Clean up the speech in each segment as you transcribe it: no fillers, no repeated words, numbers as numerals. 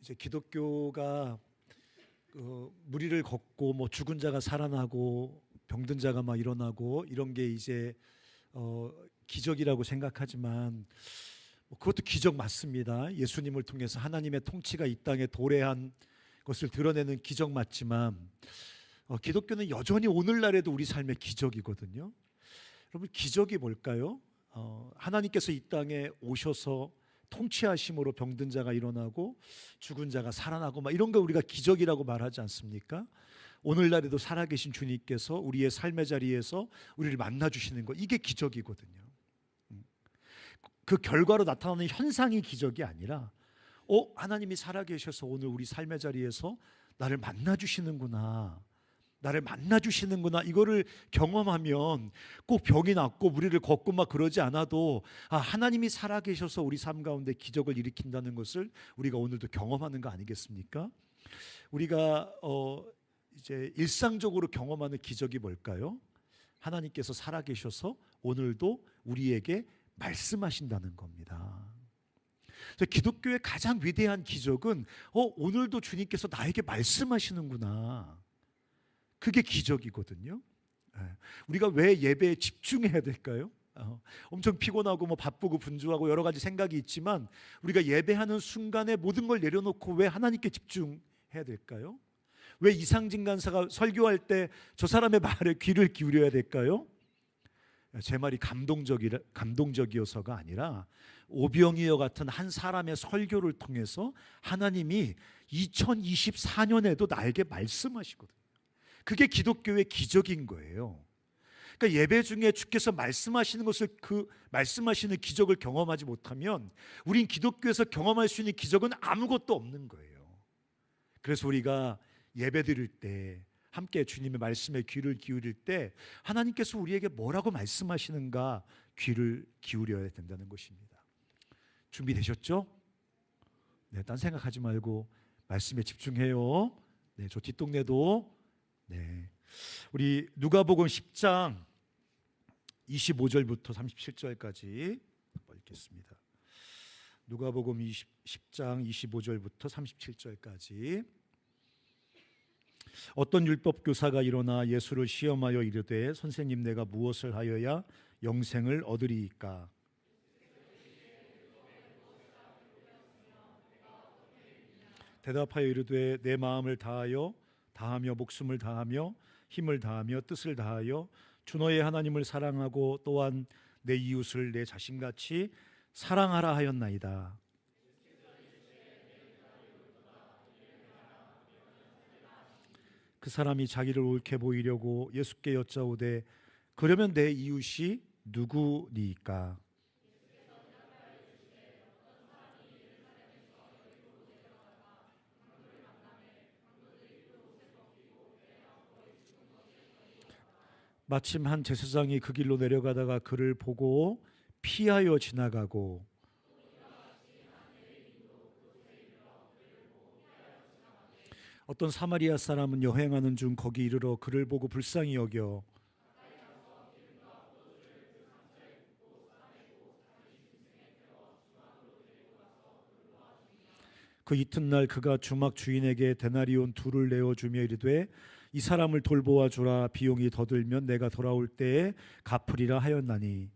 이제 기독교가 무리를 걷고 뭐 죽은 자가 살아나고 병든 자가 막 일어나고 이런 게 이제 기적이라고 생각하지만 그것도 기적 맞습니다. 예수님을 통해서 하나님의 통치가 이 땅에 도래한 것을 드러내는 기적 맞지만 기독교는 여전히 오늘날에도 우리 삶의 기적이거든요. 여러분, 기적이 뭘까요? 하나님께서 이 땅에 오셔서 통치하심으로 병든 자가 일어나고 죽은 자가 살아나고 막 이런 거 우리가 기적이라고 말하지 않습니까? 오늘날에도 살아계신 주님께서 우리의 삶의 자리에서 우리를 만나주시는 거, 이게 기적이거든요. 그 결과로 나타나는 현상이 기적이 아니라 하나님이 살아계셔서 오늘 우리 삶의 자리에서 나를 만나주시는구나, 이거를 경험하면 꼭 병이 낫고 무리를 걷고 막 그러지 않아도 하나님이 살아계셔서 우리 삶 가운데 기적을 일으킨다는 것을 우리가 오늘도 경험하는 거 아니겠습니까? 우리가 이제 일상적으로 경험하는 기적이 뭘까요? 하나님께서 살아계셔서 오늘도 우리에게 말씀하신다는 겁니다. 그래서 기독교의 가장 위대한 기적은 오늘도 주님께서 나에게 말씀하시는구나, 그게 기적이거든요. 우리가 왜 예배에 집중해야 될까요? 엄청 피곤하고 뭐 바쁘고 분주하고 여러 가지 생각이 있지만 우리가 예배하는 순간에 모든 걸 내려놓고 왜 하나님께 집중해야 될까요? 왜 이상진 간사가 설교할 때 저 사람의 말에 귀를 기울여야 될까요? 제 말이 감동적이어서가 아니라 오병이어 같은 한 사람의 설교를 통해서 하나님이 2024년에도 나에게 말씀하시거든요. 그게 기독교의 기적인 거예요. 그러니까 예배 중에 주께서 말씀하시는 것을, 그 말씀하시는 기적을 경험하지 못하면 우린 기독교에서 경험할 수 있는 기적은 아무것도 없는 거예요. 그래서 우리가 예배 드릴 때, 함께 주님의 말씀에 귀를 기울일 때 하나님께서 우리에게 뭐라고 말씀하시는가 귀를 기울여야 된다는 것입니다. 준비되셨죠? 네, 딴 생각하지 말고 말씀에 집중해요. 네, 저 뒷동네도. 네, 우리 누가복음 10장 25절부터 37절까지 읽겠습니다. 누가복음 10장 25절부터 37절까지. 어떤 율법 교사가 일어나 예수를 시험하여 이르되 선생님, 내가 무엇을 하여야 영생을 얻으리이까? 대답하여 이르되 내 마음을 다하며 목숨을 다하며 힘을 다하며 뜻을 다하여 주 너의 하나님을 사랑하고 또한 내 이웃을 내 자신같이 사랑하라 하였나이다. 그 사람이 자기를 옳게 보이려고 예수께 여짜오되 그러면 내 이웃이 누구니까? 마침 한 제사장이 그 길로 내려가다가 그를 보고 피하여 지나가고, 어떤 사마리아 사람은 여행하는 중 거기 이르러 그를 보고 불쌍히 여겨 그 이튿날 그가 주막 주인에게 데나리온 2를 내어주며 이르되 이 사람을 돌보아 주라. 비용이 더 들면 내가 돌아올 때에 갚으리라 하였나니.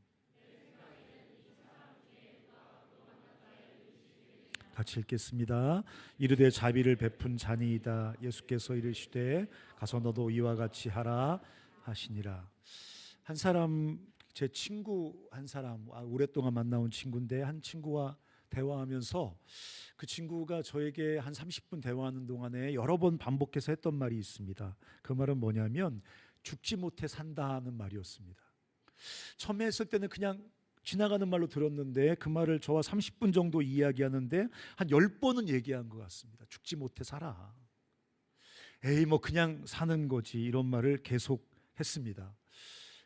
같이 읽겠습니다. 이르되 자비를 베푼 자니이다. 예수께서 이르시되 가서 너도 이와 같이 하라 하시니라. 한 사람, 제 친구 한 사람, 오랫동안 만나온 친구인데 한 친구와 대화하면서 그 친구가 저에게 한 30분 대화하는 동안에 여러 번 반복해서 했던 말이 있습니다. 그 말은 뭐냐면 죽지 못해 산다는 말이었습니다. 처음에 했을 때는 그냥 지나가는 말로 들었는데 그 말을 저와 30분 정도 이야기하는데 한 10번은 얘기한 것 같습니다. 죽지 못해 살아. 에이 뭐 그냥 사는 거지, 이런 말을 계속 했습니다.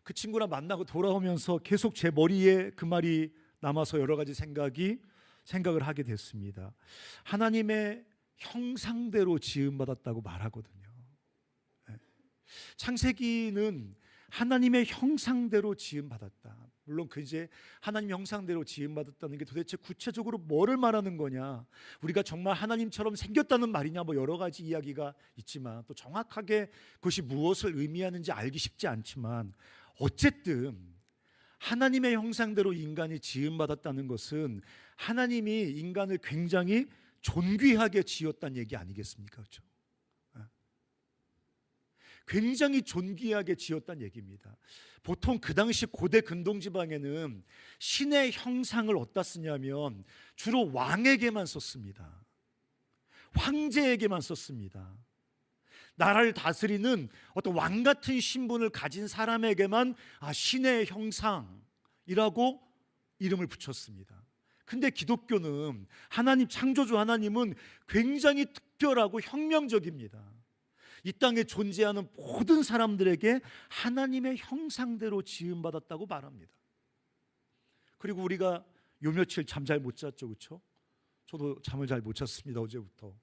그 친구랑 만나고 돌아오면서 계속 제 머리에 그 말이 남아서 여러 가지 생각을 하게 됐습니다. 하나님의 형상대로 지음받았다고 말하거든요. 창세기는 하나님의 형상대로 지음받았다. 물론 그 이제 하나님 형상대로 지음받았다는 게 도대체 구체적으로 뭐를 말하는 거냐, 우리가 정말 하나님처럼 생겼다는 말이냐, 뭐 여러 가지 이야기가 있지만 또 정확하게 그것이 무엇을 의미하는지 알기 쉽지 않지만, 어쨌든 하나님의 형상대로 인간이 지음받았다는 것은 하나님이 인간을 굉장히 존귀하게 지었다는 얘기 아니겠습니까? 그렇죠? 굉장히 존귀하게 지었다는 얘기입니다. 보통 그 당시 고대 근동지방에는 신의 형상을 어디다 쓰냐면 주로 왕에게만 썼습니다. 황제에게만 썼습니다. 나라를 다스리는 어떤 왕 같은 신분을 가진 사람에게만 신의 형상이라고 이름을 붙였습니다. 근데 기독교는 하나님, 창조주 하나님은 굉장히 특별하고 혁명적입니다. 이 땅에 존재하는 모든 사람들에게 하나님의 형상대로 지음받았다고 말합니다. 그리고 우리가 요 며칠 잠 잘 못 잤죠, 그렇죠? 저도 잠을 잘 못 잤습니다. 어제부터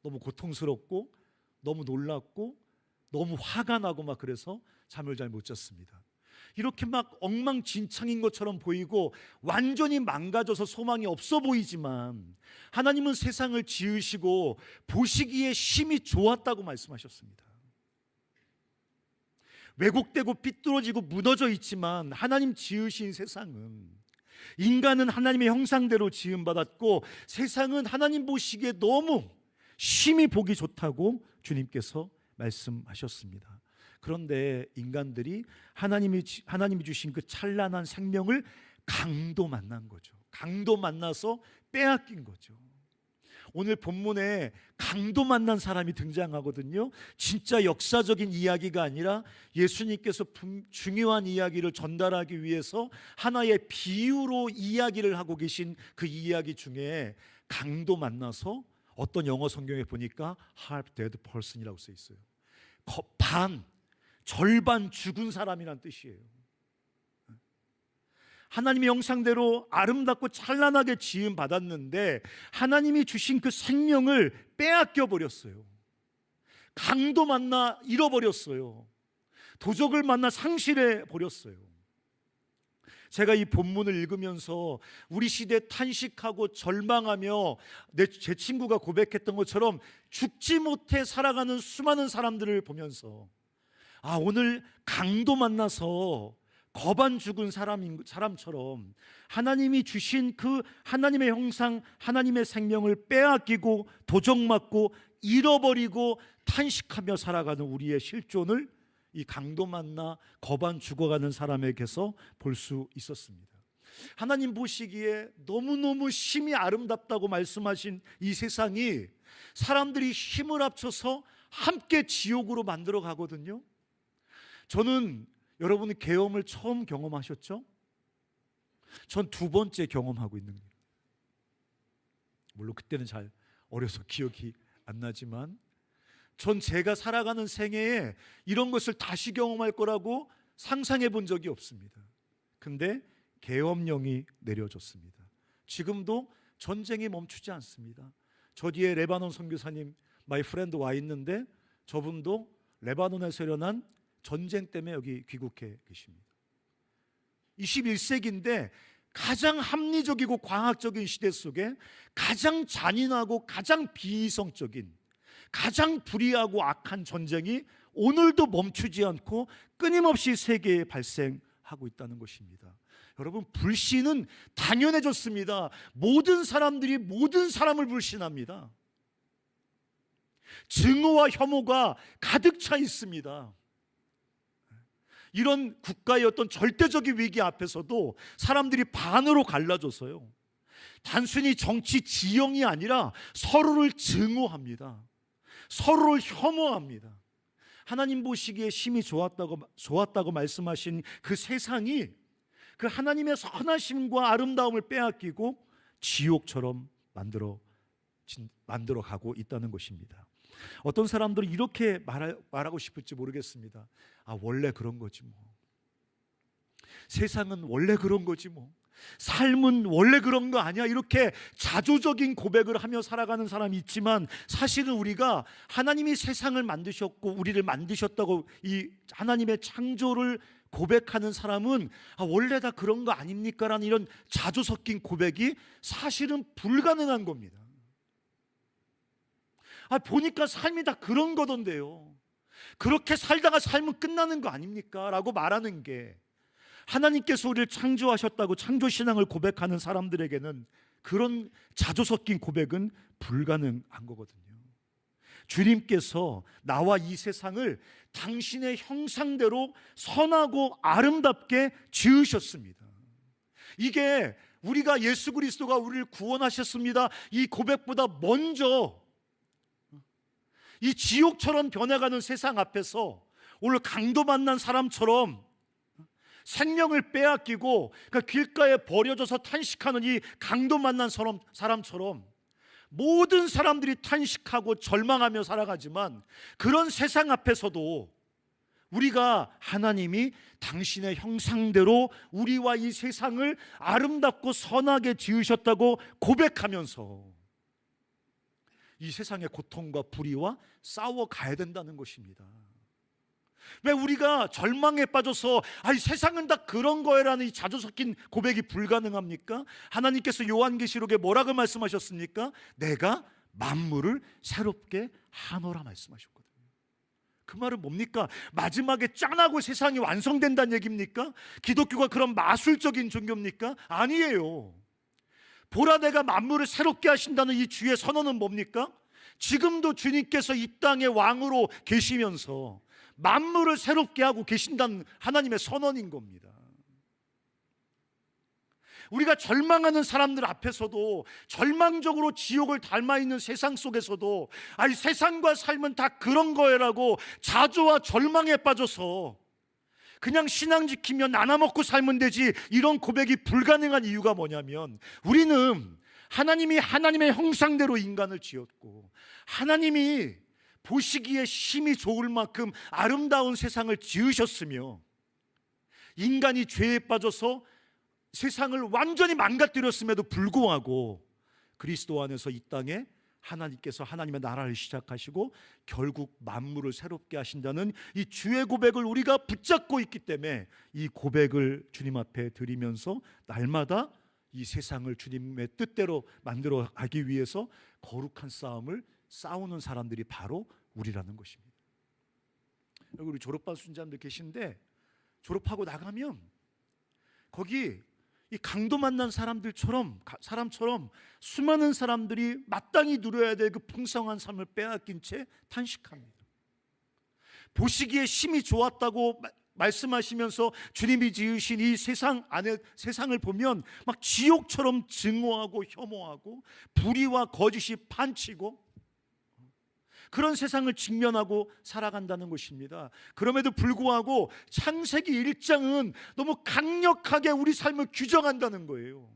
너무 고통스럽고 너무 놀랐고 너무 화가 나고 막 그래서 잠을 잘 못 잤습니다. 이렇게 막 엉망진창인 것처럼 보이고 완전히 망가져서 소망이 없어 보이지만 하나님은 세상을 지으시고 보시기에 심히 좋았다고 말씀하셨습니다. 왜곡되고 삐뚤어지고 무너져 있지만 하나님 지으신 세상은, 인간은 하나님의 형상대로 지음받았고 세상은 하나님 보시기에 너무 심히 보기 좋다고 주님께서 말씀하셨습니다. 그런데 인간들이 하나님이 주신 그 찬란한 생명을 강도 만난 거죠. 강도 만나서 빼앗긴 거죠. 오늘 본문에 강도 만난 사람이 등장하거든요. 진짜 역사적인 이야기가 아니라 예수님께서 중요한 이야기를 전달하기 위해서 하나의 비유로 이야기를 하고 계신 그 이야기 중에 강도 만나서, 어떤 영어 성경에 보니까 half dead person이라고 써 있어요. 절반 죽은 사람이란 뜻이에요. 하나님의 형상대로 아름답고 찬란하게 지음 받았는데 하나님이 주신 그 생명을 빼앗겨 버렸어요. 강도 만나 잃어버렸어요. 도적을 만나 상실해 버렸어요. 제가 이 본문을 읽으면서 우리 시대 탄식하고 절망하며 제 친구가 고백했던 것처럼 죽지 못해 살아가는 수많은 사람들을 보면서 오늘 강도 만나서 거반 죽은 사람처럼 하나님이 주신 그 하나님의 형상, 하나님의 생명을 빼앗기고 도적맞고 잃어버리고 탄식하며 살아가는 우리의 실존을 이 강도 만나 거반 죽어가는 사람에게서 볼 수 있었습니다. 하나님 보시기에 너무너무 심히 아름답다고 말씀하신 이 세상이 사람들이 힘을 합쳐서 함께 지옥으로 만들어 가거든요. 저는, 여러분은 계엄을 처음 경험하셨죠? 전 두 번째 경험하고 있는 거예요. 물론 그때는 잘 어려서 기억이 안 나지만 전 제가 살아가는 생애에 이런 것을 다시 경험할 거라고 상상해 본 적이 없습니다. 근데 계엄령이 내려졌습니다. 지금도 전쟁이 멈추지 않습니다. 저 뒤에 레바논 선교사님 마이 프렌드 와 있는데 저분도 레바논에서 일어난 전쟁 때문에 여기 귀국해 계십니다. 21세기인데 가장 합리적이고 과학적인 시대 속에 가장 잔인하고 가장 비이성적인, 가장 불의하고 악한 전쟁이 오늘도 멈추지 않고 끊임없이 세계에 발생하고 있다는 것입니다. 여러분, 불신은 당연해졌습니다. 모든 사람들이 모든 사람을 불신합니다. 증오와 혐오가 가득 차 있습니다. 이런 국가의 어떤 절대적인 위기 앞에서도 사람들이 반으로 갈라져서요, 단순히 정치 지형이 아니라 서로를 증오합니다. 서로를 혐오합니다. 하나님 보시기에 심히 좋았다고 말씀하신 그 세상이 그 하나님의 선하심과 아름다움을 빼앗기고 지옥처럼 만들어 가고 있다는 것입니다. 어떤 사람들은 이렇게 말하고 싶을지 모르겠습니다. 원래 그런 거지 뭐. 세상은 원래 그런 거지 뭐. 삶은 원래 그런 거 아니야. 이렇게 자조적인 고백을 하며 살아가는 사람이 있지만 사실은 우리가 하나님이 세상을 만드셨고 우리를 만드셨다고 이 하나님의 창조를 고백하는 사람은 원래 다 그런 거 아닙니까? 라는 이런 자조 섞인 고백이 사실은 불가능한 겁니다. 보니까 삶이 다 그런 거던데요. 그렇게 살다가 삶은 끝나는 거 아닙니까? 라고 말하는 게 하나님께서 우리를 창조하셨다고 창조신앙을 고백하는 사람들에게는 그런 자조 섞인 고백은 불가능한 거거든요. 주님께서 나와 이 세상을 당신의 형상대로 선하고 아름답게 지으셨습니다. 이게 우리가 예수 그리스도가 우리를 구원하셨습니다, 이 고백보다 먼저 이 지옥처럼 변해가는 세상 앞에서 오늘 강도 만난 사람처럼 생명을 빼앗기고 길가에 버려져서 탄식하는 이 강도 만난 사람처럼 모든 사람들이 탄식하고 절망하며 살아가지만, 그런 세상 앞에서도 우리가 하나님이 당신의 형상대로 우리와 이 세상을 아름답고 선하게 지으셨다고 고백하면서 이 세상의 고통과 불의와 싸워가야 된다는 것입니다. 왜 우리가 절망에 빠져서 이 세상은 다 그런 거라는 이 자주 섞인 고백이 불가능합니까? 하나님께서 요한계시록에 뭐라고 말씀하셨습니까? 내가 만물을 새롭게 하노라 말씀하셨거든요. 그 말은 뭡니까? 마지막에 짠하고 세상이 완성된다는 얘기입니까? 기독교가 그런 마술적인 종교입니까? 아니에요. 보라, 내가 만물을 새롭게 하신다는 이 주의 선언은 뭡니까? 지금도 주님께서 이 땅의 왕으로 계시면서 만물을 새롭게 하고 계신다는 하나님의 선언인 겁니다. 우리가 절망하는 사람들 앞에서도, 절망적으로 지옥을 닮아있는 세상 속에서도 이 세상과 삶은 다 그런 거라고 자조와 절망에 빠져서 그냥 신앙 지키면 나눠 먹고 살면 되지, 이런 고백이 불가능한 이유가 뭐냐면, 우리는 하나님이 하나님의 형상대로 인간을 지었고 하나님이 보시기에 심히 좋을 만큼 아름다운 세상을 지으셨으며, 인간이 죄에 빠져서 세상을 완전히 망가뜨렸음에도 불구하고 그리스도 안에서 이 땅에 하나님께서 하나님의 나라를 시작하시고 결국 만물을 새롭게 하신다는 이 주의 고백을 우리가 붙잡고 있기 때문에, 이 고백을 주님 앞에 드리면서 날마다 이 세상을 주님의 뜻대로 만들어 가기 위해서 거룩한 싸움을 싸우는 사람들이 바로 우리라는 것입니다. 여기 우리 졸업반 순자님들 계신데, 졸업하고 나가면 거기 이 강도 만난 사람처럼 수많은 사람들이 마땅히 누려야 될 그 풍성한 삶을 빼앗긴 채 탄식합니다. 보시기에 심히 좋았다고 말씀하시면서 주님이 지으신 이 세상을 보면 막 지옥처럼 증오하고 혐오하고 불의와 거짓이 판치고 그런 세상을 직면하고 살아간다는 것입니다. 그럼에도 불구하고 창세기 1장은 너무 강력하게 우리 삶을 규정한다는 거예요.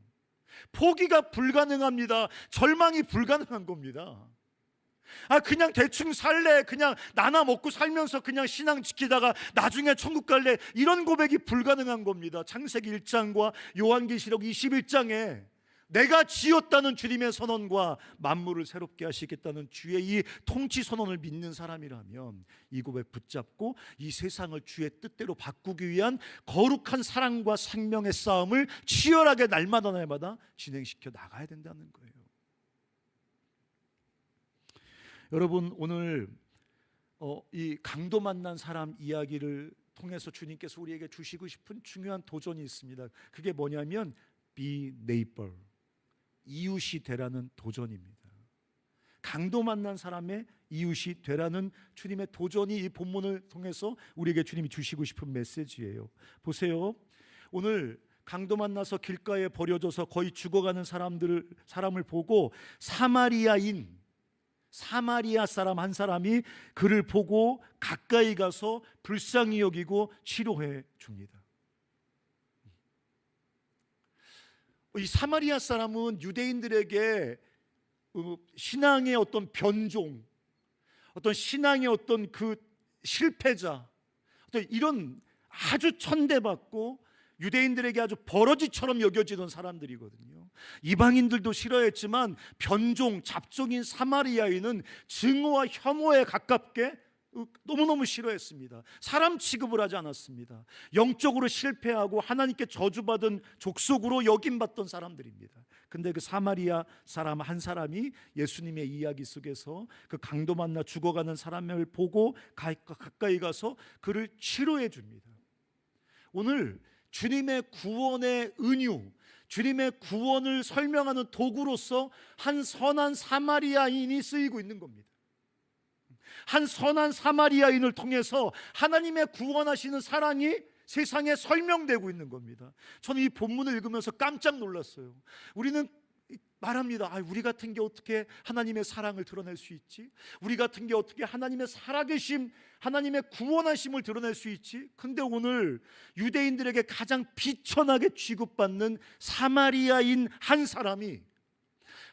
포기가 불가능합니다. 절망이 불가능한 겁니다. 그냥 대충 살래, 그냥 나나 먹고 살면서 그냥 신앙 지키다가 나중에 천국 갈래, 이런 고백이 불가능한 겁니다. 창세기 1장과 요한계시록 21장에 내가 지었다는 주님의 선언과 만물을 새롭게 하시겠다는 주의 이 통치 선언을 믿는 사람이라면 이 고백 붙잡고 이 세상을 주의 뜻대로 바꾸기 위한 거룩한 사랑과 생명의 싸움을 치열하게 날마다 진행시켜 나가야 된다는 거예요. 여러분, 오늘 이 강도 만난 사람 이야기를 통해서 주님께서 우리에게 주시고 싶은 중요한 도전이 있습니다. 그게 뭐냐면 be neighbor, 이웃이 되라는 도전입니다. 강도 만난 사람의 이웃이 되라는 주님의 도전이 이 본문을 통해서 우리에게 주님이 주시고 싶은 메시지예요. 보세요. 오늘 강도 만나서 길가에 버려져서 거의 죽어가는 사람을 보고 사마리아 사람 한 사람이 그를 보고 가까이 가서 불쌍히 여기고 치료해 줍니다. 이 사마리아 사람은 유대인들에게 신앙의 어떤 변종, 어떤 신앙의 어떤 그 실패자, 어떤 이런 아주 천대받고 유대인들에게 아주 버러지처럼 여겨지던 사람들이거든요. 이방인들도 싫어했지만 변종, 잡종인 사마리아인은 증오와 혐오에 가깝게 너무너무 싫어했습니다. 사람 취급을 하지 않았습니다. 영적으로 실패하고 하나님께 저주받은 족속으로 여김받던 사람들입니다. 근데 그 사마리아 사람 한 사람이 예수님의 이야기 속에서 그 강도 만나 죽어가는 사람을 보고 가까이 가서 그를 치료해 줍니다. 오늘 주님의 구원의 은유, 주님의 구원을 설명하는 도구로서 한 선한 사마리아인이 쓰이고 있는 겁니다. 한 선한 사마리아인을 통해서 하나님의 구원하시는 사랑이 세상에 설명되고 있는 겁니다. 저는 이 본문을 읽으면서 깜짝 놀랐어요. 우리는 말합니다. 우리 같은 게 어떻게 하나님의 사랑을 드러낼 수 있지? 우리 같은 게 어떻게 하나님의 살아계심, 하나님의 구원하심을 드러낼 수 있지? 근데 오늘 유대인들에게 가장 비천하게 취급받는 사마리아인 한 사람이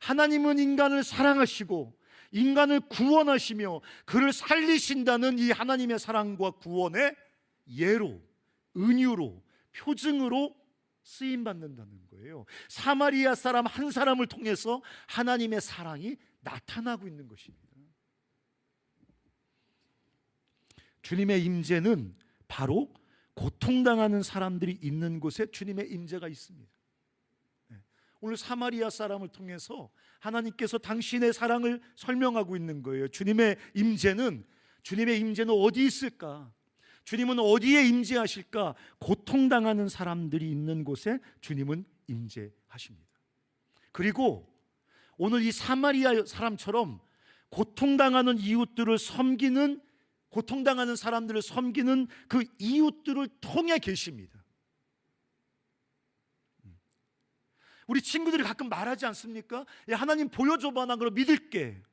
하나님은 인간을 사랑하시고 인간을 구원하시며 그를 살리신다는 이 하나님의 사랑과 구원의 예로, 은유로, 표징으로 쓰임받는다는 거예요. 사마리아 사람 한 사람을 통해서 하나님의 사랑이 나타나고 있는 것입니다. 주님의 임재는 바로 고통당하는 사람들이 있는 곳에 주님의 임재가 있습니다. 오늘 사마리아 사람을 통해서 하나님께서 당신의 사랑을 설명하고 있는 거예요. 주님의 임재는 어디 있을까? 주님은 어디에 임재하실까? 고통당하는 사람들이 있는 곳에 주님은 임재하십니다. 그리고 오늘 이 사마리아 사람처럼 고통당하는 이웃들을 섬기는, 고통당하는 사람들을 섬기는 그 이웃들을 통해 계십니다. 우리 친구들이 가끔 말하지 않습니까? 야, 하나님 보여줘봐, 나 그럼 믿을게.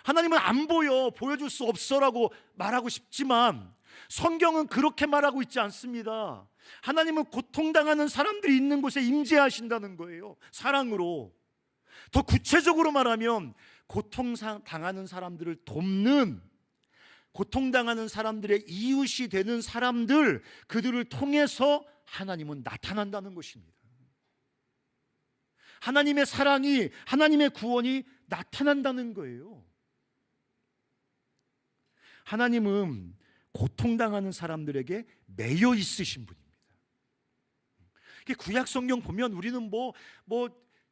하나님은 안 보여, 보여줄 수 없어라고 말하고 싶지만 성경은 그렇게 말하고 있지 않습니다. 하나님은 고통당하는 사람들이 있는 곳에 임재하신다는 거예요. 사랑으로. 더 구체적으로 말하면 고통당하는 사람들을 돕는, 고통당하는 사람들의 이웃이 되는 사람들, 그들을 통해서 하나님은 나타난다는 것입니다. 하나님의 사랑이, 하나님의 구원이 나타난다는 거예요. 하나님은 고통당하는 사람들에게 매여 있으신 분입니다. 구약 성경 보면 우리는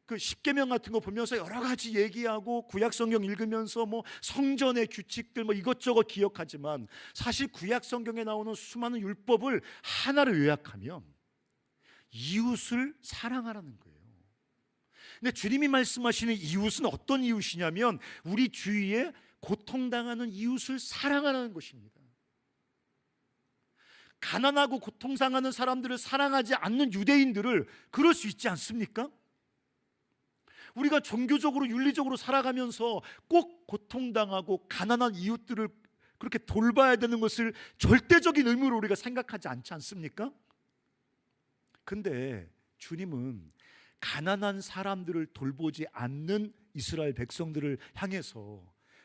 그 십계명 같은 거 보면서 여러 가지 얘기하고 구약 성경 읽으면서 성전의 규칙들 이것저것 기억하지만 사실 구약 성경에 나오는 수많은 율법을 하나로 요약하면 이웃을 사랑하라는 거예요. 근데 주님이 말씀하시는 이웃은 어떤 이웃이냐면 우리 주위에 고통당하는 이웃을 사랑하라는 것입니다. 가난하고 고통당하는 사람들을 사랑하지 않는 유대인들을 그럴 수 있지 않습니까? 우리가 종교적으로 윤리적으로 살아가면서 꼭 고통당하고 가난한 이웃들을 그렇게 돌봐야 되는 것을 절대적인 의무로 우리가 생각하지 않지 않습니까? 근데 주님은 가난한 사람들을 돌보지 않는 이스라엘 백성들을 향해서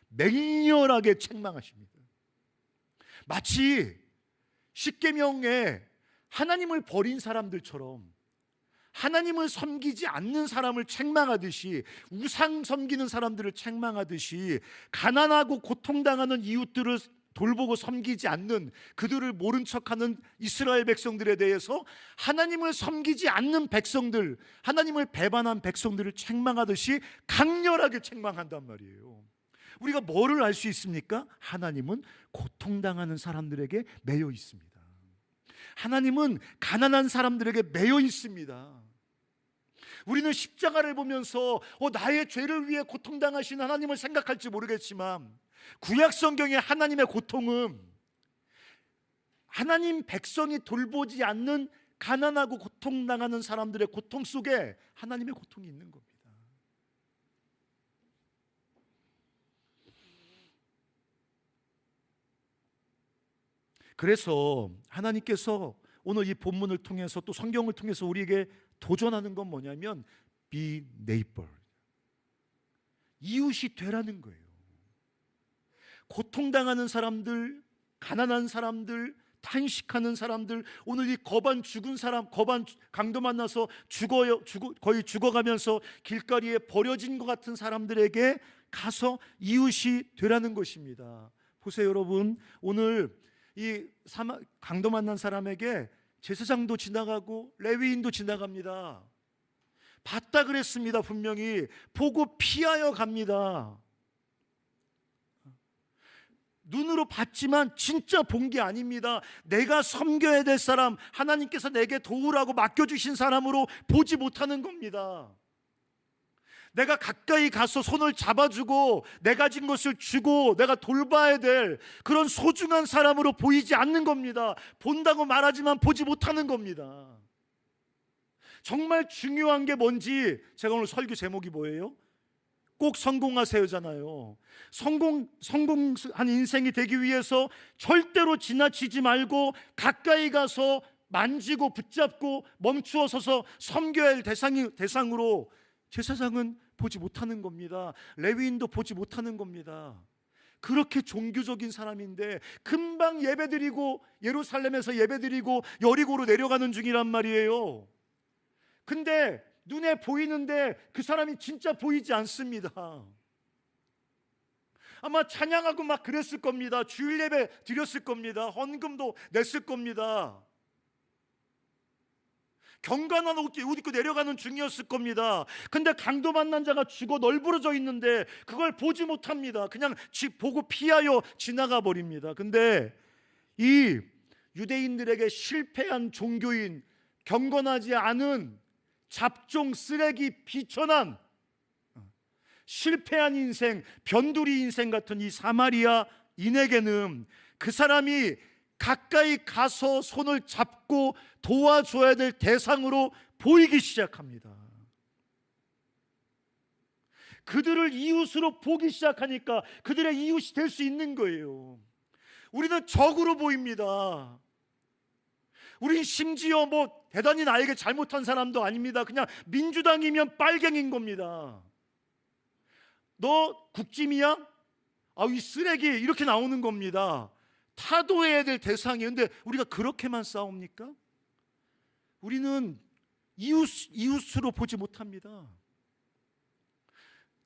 맹렬하게 책망하십니다. 마치 십계명에 하나님을 버린 사람들처럼 하나님을 섬기지 않는 사람을 책망하듯이, 우상 섬기는 사람들을 책망하듯이 가난하고 고통당하는 이웃들을 돌보고 섬기지 않는, 그들을 모른 척하는 이스라엘 백성들에 대해서 하나님을 섬기지 않는 백성들, 하나님을 배반한 백성들을 책망하듯이 강렬하게 책망한단 말이에요. 우리가 뭐를 알 수 있습니까? 하나님은 고통당하는 사람들에게 매여 있습니다. 하나님은 가난한 사람들에게 매여 있습니다. 우리는 십자가를 보면서 나의 죄를 위해 고통당하신 하나님을 생각할지 모르겠지만 구약 성경의 하나님의 고통은 하나님 백성이 돌보지 않는 가난하고 고통당하는 사람들의 고통 속에 하나님의 고통이 있는 겁니다. 그래서 하나님께서 오늘 이 본문을 통해서 또 성경을 통해서 우리에게 도전하는 건 뭐냐면 be neighbor, 이웃이 되라는 거예요. 고통당하는 사람들, 가난한 사람들, 탄식하는 사람들, 오늘 이 죽은 사람, 강도 만나서 거의 죽어가면서 길거리에 버려진 것 같은 사람들에게 가서 이웃이 되라는 것입니다. 보세요 여러분, 오늘 강도 만난 사람에게 제사장도 지나가고 레위인도 지나갑니다. 봤다 그랬습니다. 분명히 보고 피하여 갑니다. 눈으로 봤지만 진짜 본 게 아닙니다. 내가 섬겨야 될 사람, 하나님께서 내게 도우라고 맡겨주신 사람으로 보지 못하는 겁니다. 내가 가까이 가서 손을 잡아주고 내 가진 것을 주고 내가 돌봐야 될 그런 소중한 사람으로 보이지 않는 겁니다. 본다고 말하지만 보지 못하는 겁니다. 정말 중요한 게 뭔지, 제가 오늘 설교 제목이 뭐예요? 꼭 성공하세요잖아요. 성공한 인생이 되기 위해서 절대로 지나치지 말고 가까이 가서 만지고 붙잡고 멈추어 서서 섬겨야 할 대상으로 제사장은 보지 못하는 겁니다. 레위인도 보지 못하는 겁니다. 그렇게 종교적인 사람인데 금방 예배드리고 예루살렘에서 예배드리고 여리고로 내려가는 중이란 말이에요. 근데 눈에 보이는데 그 사람이 진짜 보이지 않습니다. 아마 찬양하고 막 그랬을 겁니다. 주일 예배 드렸을 겁니다. 헌금도 냈을 겁니다. 경건한 옷 입고 내려가는 중이었을 겁니다. 근데 강도 만난 자가 죽어 널브러져 있는데 그걸 보지 못합니다. 그냥 보고 피하여 지나가 버립니다. 근데 이 유대인들에게 실패한 종교인, 경건하지 않은 잡종, 쓰레기, 비천한 실패한 인생, 변두리 인생 같은 이 사마리아인에게는 그 사람이 가까이 가서 손을 잡고 도와줘야 될 대상으로 보이기 시작합니다. 그들을 이웃으로 보기 시작하니까 그들의 이웃이 될 수 있는 거예요. 우리는 적으로 보입니다. 우린 심지어 대단히 나에게 잘못한 사람도 아닙니다. 그냥 민주당이면 빨갱인 겁니다. 너 국짐이야? 이 쓰레기, 이렇게 나오는 겁니다. 타도해야 될 대상이에요. 근데 우리가 그렇게만 싸웁니까? 우리는 이웃으로 보지 못합니다.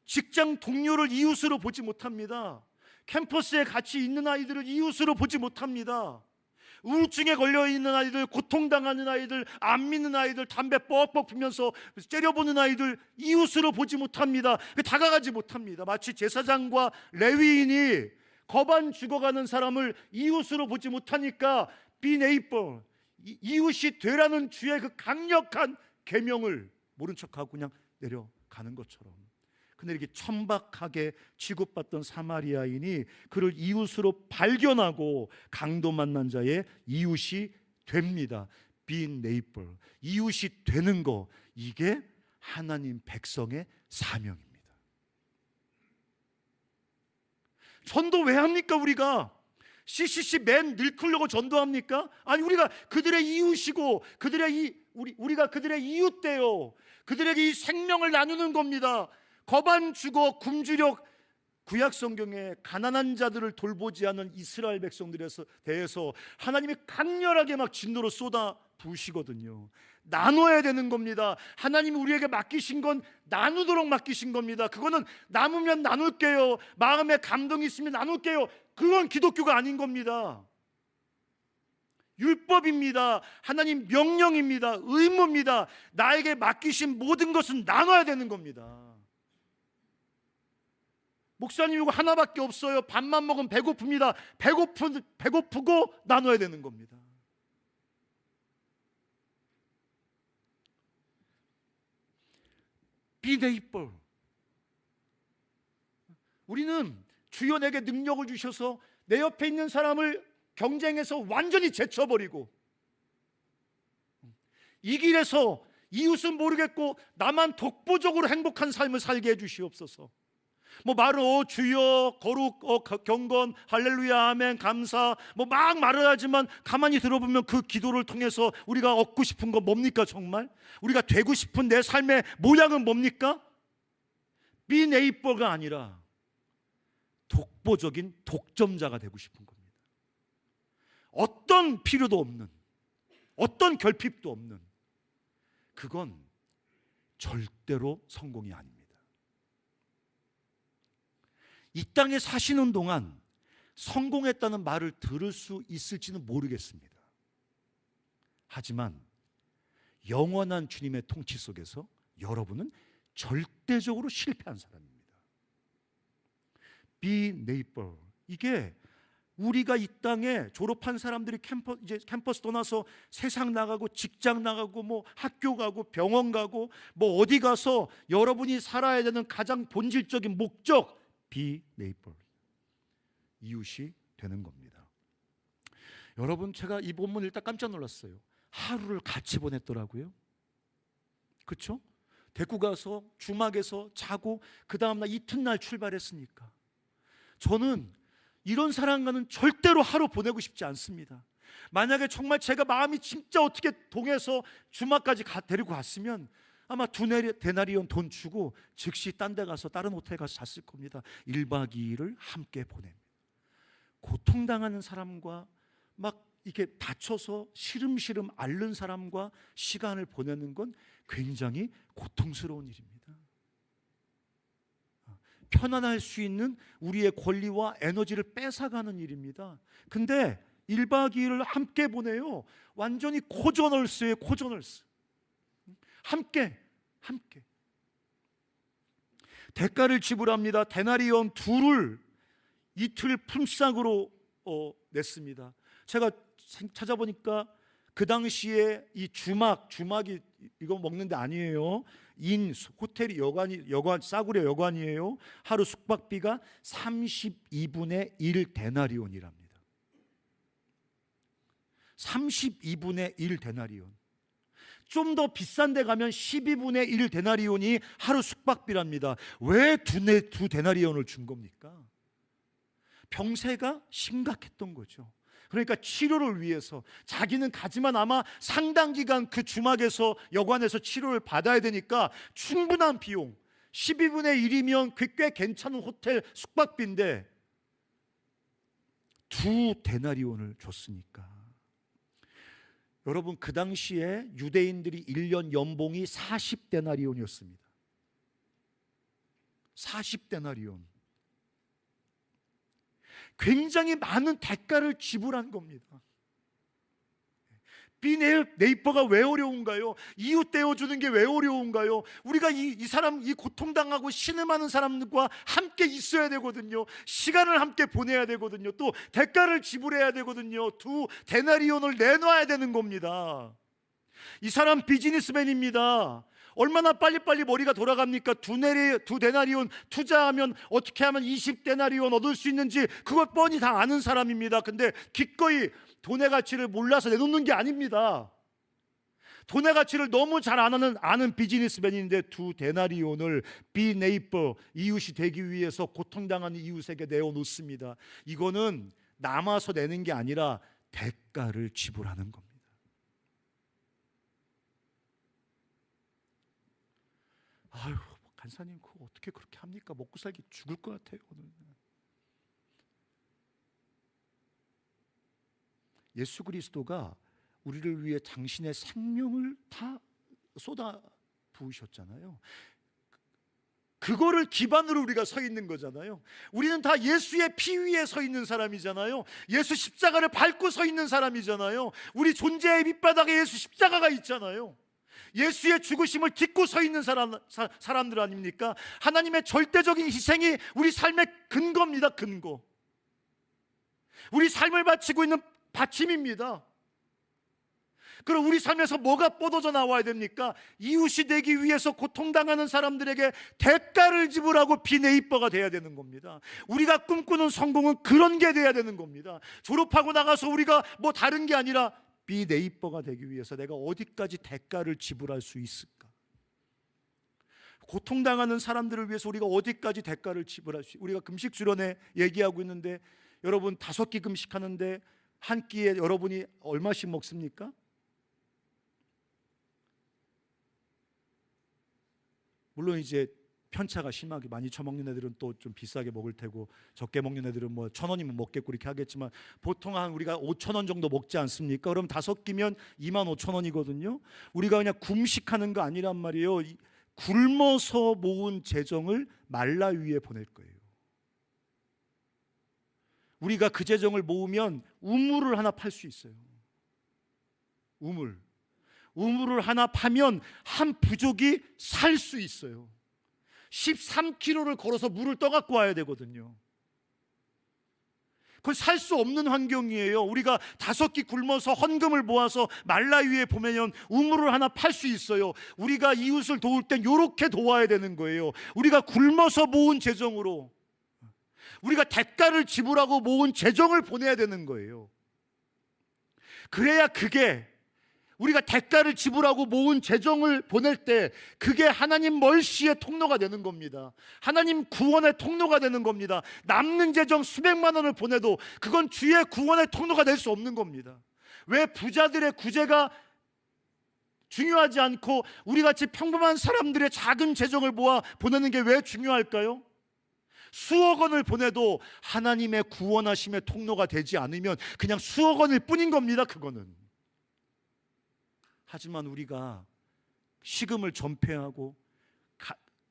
직장 동료를 이웃으로 보지 못합니다. 캠퍼스에 같이 있는 아이들을 이웃으로 보지 못합니다. 우울증에 걸려있는 아이들, 고통당하는 아이들, 안 믿는 아이들, 담배 뻑뻑 피면서 째려보는 아이들 이웃으로 보지 못합니다. 다가가지 못합니다. 마치 제사장과 레위인이 거반 죽어가는 사람을 이웃으로 보지 못하니까 be neighbor, 이웃이 되라는 주의 그 강력한 계명을 모른 척하고 그냥 내려가는 것처럼. 근데 이렇게 천박하게 취급받던 사마리아인이 그를 이웃으로 발견하고 강도 만난 자의 이웃이 됩니다. be neighbor, 이웃이 되는 거, 이게 하나님 백성의 사명입니다. 전도 왜 합니까? 우리가 CCC 맨 늙으려고 전도합니까? 아니, 우리가 그들의 이웃이고 우리가 그들의 이웃 되요 그들에게 이 생명을 나누는 겁니다. 거반 죽어 굶주려 구약 성경에 가난한 자들을 돌보지 않은 이스라엘 백성들에 대해서 하나님이 강렬하게 막 진노로 쏟아 부으시거든요. 나눠야 되는 겁니다. 하나님이 우리에게 맡기신 건 나누도록 맡기신 겁니다. 그거는 남으면 나눌게요, 마음에 감동이 있으면 나눌게요, 그건 기독교가 아닌 겁니다. 율법입니다. 하나님 명령입니다. 의무입니다. 나에게 맡기신 모든 것은 나눠야 되는 겁니다. 목사님 이거 하나밖에 없어요, 밥만 먹으면 배고픕니다. 배고프고 나눠야 되는 겁니다. be neighbor. 우리는 주여 내게 능력을 주셔서 내 옆에 있는 사람을 경쟁에서 완전히 제쳐버리고 이 길에서 이웃은 모르겠고 나만 독보적으로 행복한 삶을 살게 해주시옵소서. 말은 주여, 거룩, 경건, 할렐루야, 아멘, 감사, 막 말을 하지만 가만히 들어보면 그 기도를 통해서 우리가 얻고 싶은 건 뭡니까? 정말 우리가 되고 싶은 내 삶의 모양은 뭡니까? be neighbor가 아니라 독보적인 독점자가 되고 싶은 겁니다. 어떤 필요도 없는, 어떤 결핍도 없는, 그건 절대로 성공이 아닙니다. 이 땅에 사시는 동안 성공했다는 말을 들을 수 있을지는 모르겠습니다. 하지만 영원한 주님의 통치 속에서 여러분은 절대적으로 실패한 사람입니다. Be neighbor. 이게 우리가 이 땅에 졸업한 사람들이 캠퍼스 떠나서 세상 나가고 직장 나가고 뭐 학교 가고 병원 가고 뭐 어디 가서 여러분이 살아야 되는 가장 본질적인 목적, Be neighbor. 이웃이 되는 겁니다. 여러분, 제가 이 본문 읽다 깜짝 놀랐어요. 하루를 같이 보냈더라고요. 그렇죠? 데리고 가서 주막에서 자고 그 다음날 이튿날 출발했으니까. 저는 이런 사람과는 절대로 하루 보내고 싶지 않습니다. 만약에 정말 제가 마음이 진짜 어떻게 동해서 주막까지 데리고 갔으면 아마 2데나리온 돈 주고 즉시 딴 데 가서 다른 호텔 가서 잤을 겁니다. 1박 2일을 함께 보냅니다. 고통당하는 사람과 막 이렇게 다쳐서 시름시름 앓는 사람과 시간을 보내는 건 굉장히 고통스러운 일입니다. 편안할 수 있는 우리의 권리와 에너지를 뺏어가는 일입니다. 근데 1박 2일을 함께 보내요. 완전히 코저널스예요. 코저널스. 함께 대가를 지불합니다. 데나리온 2를 이틀 품삯으로 냈습니다. 제가 찾아보니까 그 당시에 이 주막이 이거 먹는 데 아니에요. 호텔이 여관 싸구려 여관이에요. 하루 숙박비가 32분의 1 데나리온이랍니다. 32분의 1 데나리온. 좀 더 비싼 데 가면 12분의 1 데나리온이 하루 숙박비랍니다. 왜 두 데나리온을 준 겁니까? 병세가 심각했던 거죠. 그러니까 치료를 위해서 자기는 가지만 아마 상당 기간 그 주막에서 여관에서 치료를 받아야 되니까 충분한 비용, 12분의 1이면 꽤 괜찮은 호텔 숙박비인데 2데나리온을 줬으니까. 여러분, 그 당시에 유대인들이 1년 연봉이 40데나리온이었습니다. 40데나리온. 굉장히 많은 대가를 지불한 겁니다. Be neighbor가 왜 어려운가요? 이웃 대어주는 게 왜 어려운가요? 우리가 이 사람, 이 고통당하고 신음하는 사람들과 함께 있어야 되거든요. 시간을 함께 보내야 되거든요. 또 대가를 지불해야 되거든요. 2데나리온을 내놔야 되는 겁니다. 이 사람 비즈니스맨입니다. 얼마나 빨리빨리 머리가 돌아갑니까? 2데나리온 투자하면 어떻게 하면 20데나리온 얻을 수 있는지 그걸 뻔히 다 아는 사람입니다. 근데 기꺼이 돈의 가치를 몰라서 내놓는 게 아닙니다. 돈의 가치를 너무 잘 아는 비즈니스맨인데 2데나리온을 Be neighbor, 이웃이 되기 위해서 고통당하는 이웃에게 내어놓습니다. 이거는 남아서 내는 게 아니라 대가를 지불하는 겁니다. 아유, 간사님 그거 어떻게 그렇게 합니까? 먹고 살기 죽을 것 같아요. 오늘. 예수 그리스도가 우리를 위해 당신의 생명을 다 쏟아 부으셨잖아요. 그거를 기반으로 우리가 서 있는 거잖아요. 우리는 다 예수의 피 위에 서 있는 사람이잖아요. 예수 십자가를 밟고 서 있는 사람이잖아요. 우리 존재의 밑바닥에 예수 십자가가 있잖아요. 예수의 죽으심을 딛고 서 있는 사람들 아닙니까? 하나님의 절대적인 희생이 우리 삶의 근거입니다. 근거. 우리 삶을 바치고 있는 받침입니다. 그럼 우리 삶에서 뭐가 뻗어져 나와야 됩니까? 이웃이 되기 위해서 고통당하는 사람들에게 대가를 지불하고 비네이버가 돼야 되는 겁니다. 우리가 꿈꾸는 성공은 그런 게 돼야 되는 겁니다. 졸업하고 나가서 우리가 뭐 다른 게 아니라 비네이버가 되기 위해서 내가 어디까지 대가를 지불할 수 있을까? 고통당하는 사람들을 위해서 우리가 어디까지 대가를 지불할 수 있을까? 우리가 금식 수련회 얘기하고 있는데 여러분 5끼 금식하는데 한 끼에 여러분이 얼마씩 먹습니까? 물론 이제 편차가 심하게 많이 처먹는 애들은 또 좀 비싸게 먹을 테고 적게 먹는 애들은 뭐 1,000원이면 먹겠고 이렇게 하겠지만 보통 한 우리가 5,000원 정도 먹지 않습니까? 그럼 5끼면 25,000원이거든요. 우리가 그냥 금식하는 거 아니란 말이에요. 굶어서 모은 재정을 말라 위에 보낼 거예요. 우리가 그 재정을 모으면 우물을 하나 팔 수 있어요. 우물을 하나 파면 한 부족이 살 수 있어요. 13km를 걸어서 물을 떠갖고 와야 되거든요. 그걸 살 수 없는 환경이에요. 우리가 5끼 굶어서 헌금을 모아서 말라위에 보면 우물을 하나 팔 수 있어요. 우리가 이웃을 도울 땐 이렇게 도와야 되는 거예요. 우리가 굶어서 모은 재정으로, 우리가 대가를 지불하고 모은 재정을 보내야 되는 거예요. 그래야 그게, 우리가 대가를 지불하고 모은 재정을 보낼 때 그게 하나님 멀시의 통로가 되는 겁니다. 하나님 구원의 통로가 되는 겁니다. 남는 재정 수백만 원을 보내도 그건 주의 구원의 통로가 될 수 없는 겁니다. 왜 부자들의 구제가 중요하지 않고 우리같이 평범한 사람들의 작은 재정을 모아 보내는 게 왜 중요할까요? 수억 원을 보내도 하나님의 구원하심의 통로가 되지 않으면 그냥 수억 원일 뿐인 겁니다. 그거는. 하지만 우리가 식음을 전폐하고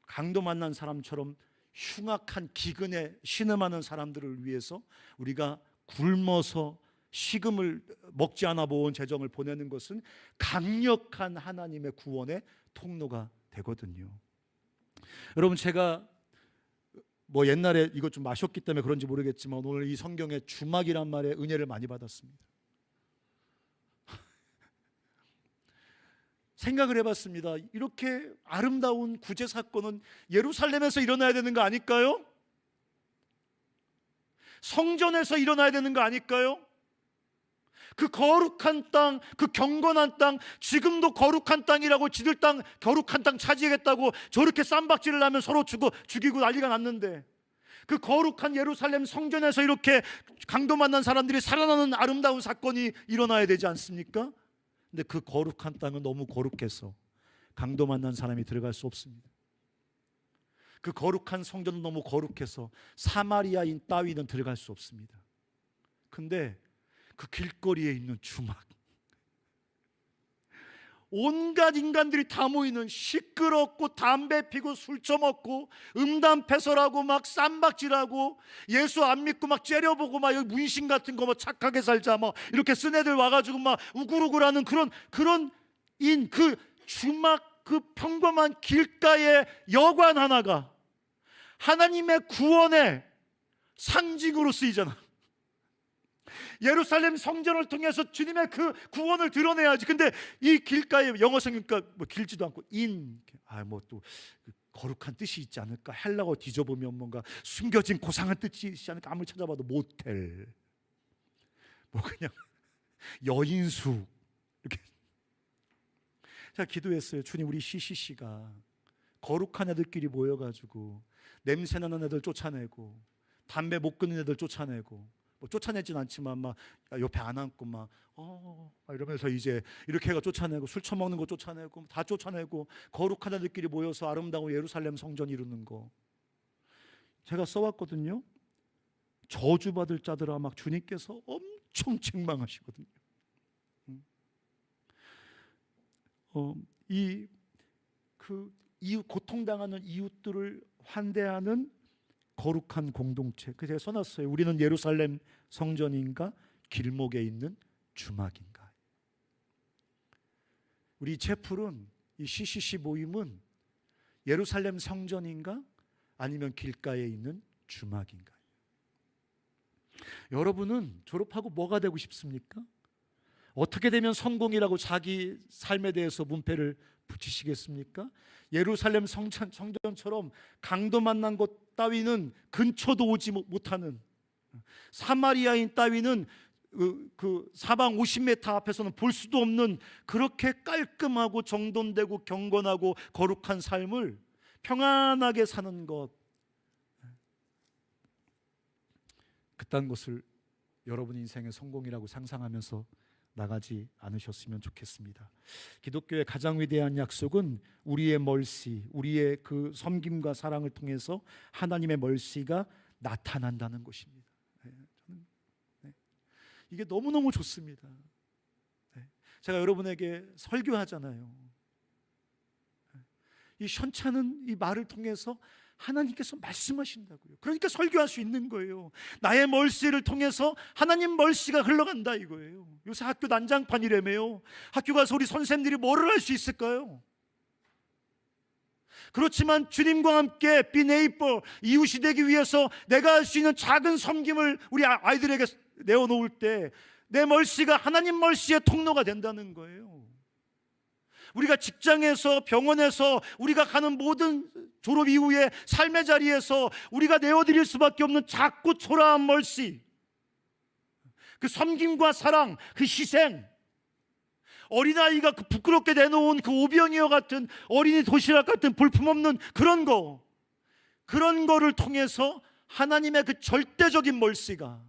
강도 만난 사람처럼 흉악한 기근에 신음하는 사람들을 위해서 우리가 굶어서 식음을 먹지 않아 모은 재정을 보내는 것은 강력한 하나님의 구원의 통로가 되거든요. 여러분, 제가 옛날에 이것 좀 마셨기 때문에 그런지 모르겠지만 오늘 이 성경에 주막이란 말에 은혜를 많이 받았습니다. 생각을 해봤습니다. 이렇게 아름다운 구제 사건은 예루살렘에서 일어나야 되는 거 아닐까요? 성전에서 일어나야 되는 거 아닐까요? 그 거룩한 땅, 그 경건한 땅, 지금도 거룩한 땅이라고 지들 땅, 거룩한 땅 차지하겠다고 저렇게 쌈박질을 하면 서로 죽이고 난리가 났는데, 그 거룩한 예루살렘 성전에서 이렇게 강도 만난 사람들이 살아나는 아름다운 사건이 일어나야 되지 않습니까? 근데 그 거룩한 땅은 너무 거룩해서 강도 만난 사람이 들어갈 수 없습니다. 그 거룩한 성전은 너무 거룩해서 사마리아인 따위는 들어갈 수 없습니다. 근데 그 길거리에 있는 주막, 온갖 인간들이 다 모이는, 시끄럽고 담배 피고 술 처먹고 음담패설하고 막 쌈박질하고 예수 안 믿고 막 째려보고 막 여기 문신 같은 거 뭐 착하게 살자 막 이렇게 쓴 애들 와가지고 막 우글우글하는 그런 그 주막, 그 평범한 길가의 여관 하나가 하나님의 구원의 상징으로 쓰이잖아. 예루살렘 성전을 통해서 주님의 그 구원을 드러내야지. 근데 이 길가에 영어 성경가 길지도 않고 또 거룩한 뜻이 있지 않을까? 헬라어 뒤져보면 뭔가 숨겨진 고상한 뜻이 있지 않을까? 아무리 찾아봐도 모텔, 그냥 여인숙 이렇게. 제가 기도했어요. 주님, 우리 CCC가 거룩한 애들끼리 모여가지고 냄새나는 애들 쫓아내고 담배 못 끊는 애들 쫓아내고, 쫓아내진 않지만 막 옆에 안 앉고 막 이러면서 이제 이렇게 해가 쫓아내고, 술 처먹는 거 쫓아내고 다 쫓아내고 거룩한 애들끼리 모여서 아름다운 예루살렘 성전 이루는 거 제가 써왔거든요. 저주받을 자들아, 막 주님께서 엄청 책망하시거든요. 이웃, 고통당하는 이웃들을 환대하는 거룩한 공동체. 그래서 제가 써놨어요. 우리는 예루살렘 성전인가 길목에 있는 주막인가. 우리 채플은, 이 CCC 모임은 예루살렘 성전인가 아니면 길가에 있는 주막인가. 여러분은 졸업하고 뭐가 되고 싶습니까? 어떻게 되면 성공이라고 자기 삶에 대해서 문패를 붙이시겠습니까? 예루살렘 성전처럼 강도 만난 곳 따위는 근처도 오지 못하는, 사마리아인 따위는 그 사방 50m 앞에서는 볼 수도 없는 그렇게 깔끔하고 정돈되고 경건하고 거룩한 삶을 평안하게 사는 것, 그딴 것을 여러분 인생의 성공이라고 상상하면서 나가지 않으셨으면 좋겠습니다. 기독교의 가장 위대한 약속은 우리의 멀시, 우리의 그 섬김과 사랑을 통해서 하나님의 멀시가 나타난다는 것입니다. 이게 너무너무 좋습니다. 제가 여러분에게 설교하잖아요. 이 현찬은 이 말을 통해서 하나님께서 말씀하신다고요. 그러니까 설교할 수 있는 거예요. 나의 멀씨를 통해서 하나님 멀씨가 흘러간다 이거예요. 요새 학교 난장판이라며요. 학교 가서 우리 선생님들이 뭐를 할 수 있을까요? 그렇지만 주님과 함께 be neighbor, 이웃이 되기 위해서 내가 할 수 있는 작은 섬김을 우리 아이들에게 내어놓을 때 내 멀씨가 하나님 멀씨의 통로가 된다는 거예요. 우리가 직장에서, 병원에서, 우리가 가는 모든 졸업 이후에 삶의 자리에서 우리가 내어드릴 수밖에 없는 작고 초라한 멀씨, 그 섬김과 사랑, 그 희생, 어린아이가 그 부끄럽게 내놓은 그 오병이어 같은 어린이 도시락 같은 볼품없는 그런 거를 통해서 하나님의 그 절대적인 멀씨가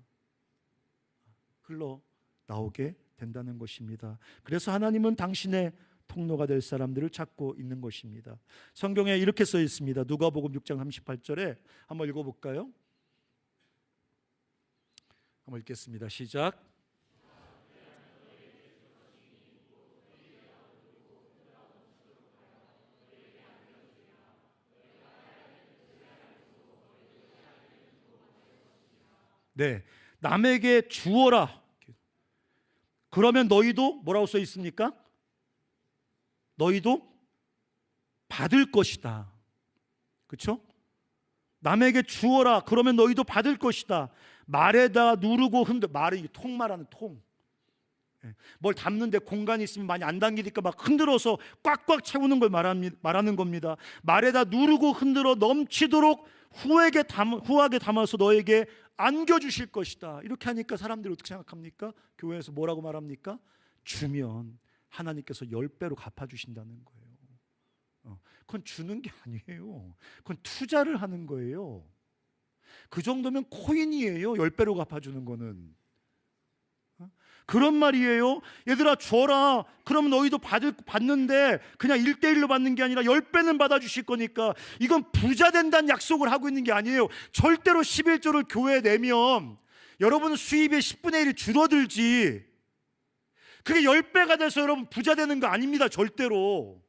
흘러나오게 된다는 것입니다. 그래서 하나님은 당신의 통로가 될 사람들을 찾고 있는 것입니다. 성경에 이렇게 써 있습니다. 누가복음 6장 38절에 한번 읽어볼까요? 한번 읽겠습니다. 시작. 네, 남에게 주어라. 그러면 너희도 뭐라고 써 있습니까? 너희도 받을 것이다. 그렇죠? 남에게 주어라. 그러면 너희도 받을 것이다. 말에다 누르고 말은 통 말하는 통. 뭘 담는데 공간이 있으면 많이 안 당기니까 막 흔들어서 꽉꽉 채우는 걸 말하는 겁니다. 말에다 누르고 흔들어 넘치도록 후하게 담아서 너에게 안겨주실 것이다. 이렇게 하니까 사람들이 어떻게 생각합니까? 교회에서 뭐라고 말합니까? 주면 하나님께서 10배로 갚아주신다는 거예요. 그건 주는 게 아니에요. 그건 투자를 하는 거예요. 그 정도면 코인이에요. 10배로 갚아주는 거는. 그런 말이에요. 얘들아 줘라. 그러면 너희도 받는데 그냥 1:1로 받는 게 아니라 10배는 받아주실 거니까. 이건 부자 된다는 약속을 하고 있는 게 아니에요. 절대로 11조를 교회에 내면 여러분 수입의 10분의 1이 줄어들지, 그게 10배가 돼서 여러분 부자 되는 거 아닙니다. 절대로.